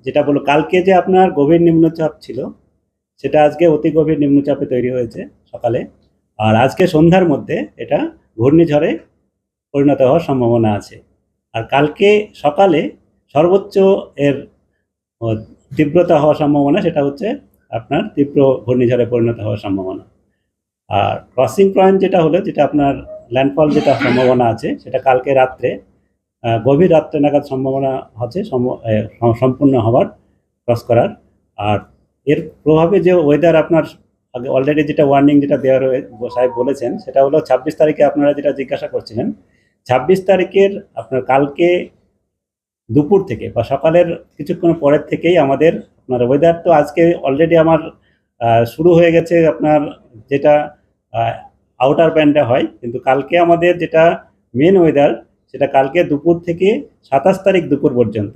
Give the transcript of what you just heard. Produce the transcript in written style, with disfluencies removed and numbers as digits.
যেটা বললো কালকে যে আপনার গভীর নিম্নচাপ ছিল, সেটা আজকে অতি গভীর নিম্নচাপে তৈরি হয়েছে সকালে। আর আজকে সন্ধ্যার মধ্যে এটা ঘূর্ণিঝড়ে পরিণত হওয়ার সম্ভাবনা আছে। আর কালকে সকালে সর্বোচ্চ এর তীব্রতা হওয়ার সম্ভাবনা, সেটা হচ্ছে আপনার তীব্র ঘূর্ণিঝড়ে পরিণত হওয়ার সম্ভাবনা। আর ক্রসিং পয়েন্ট যেটা হলো, যেটা আপনার ল্যান্ডফল যেটা সম্ভাবনা আছে, সেটা কালকে রাত্রে গভীর রাত্রে নাগাদ সম্ভাবনা হচ্ছে সম্পূর্ণ হওয়ার, ক্রস করার। আর এর প্রভাবে যে ওয়েদার আপনার আগে অলরেডি যেটা ওয়ার্নিং যেটা দেওয়া সাহেব বলেছেন, সেটা হলো 26 তারিখে আপনারা যেটা জিজ্ঞাসা করছিলেন, 26 তারিখের আপনার কালকে দুপুর থেকে বা সকালের কিছুক্ষণ পরের থেকেই আমাদের আপনার ওয়েদার, তো আজকে অলরেডি আমার শুরু হয়ে গেছে আপনার যেটা আউটার ব্যান্ডে হয়, কিন্তু কালকে আমাদের যেটা মেন ওয়েদার, সেটা কালকে দুপুর থেকে 27 তারিখ দুপুর পর্যন্ত।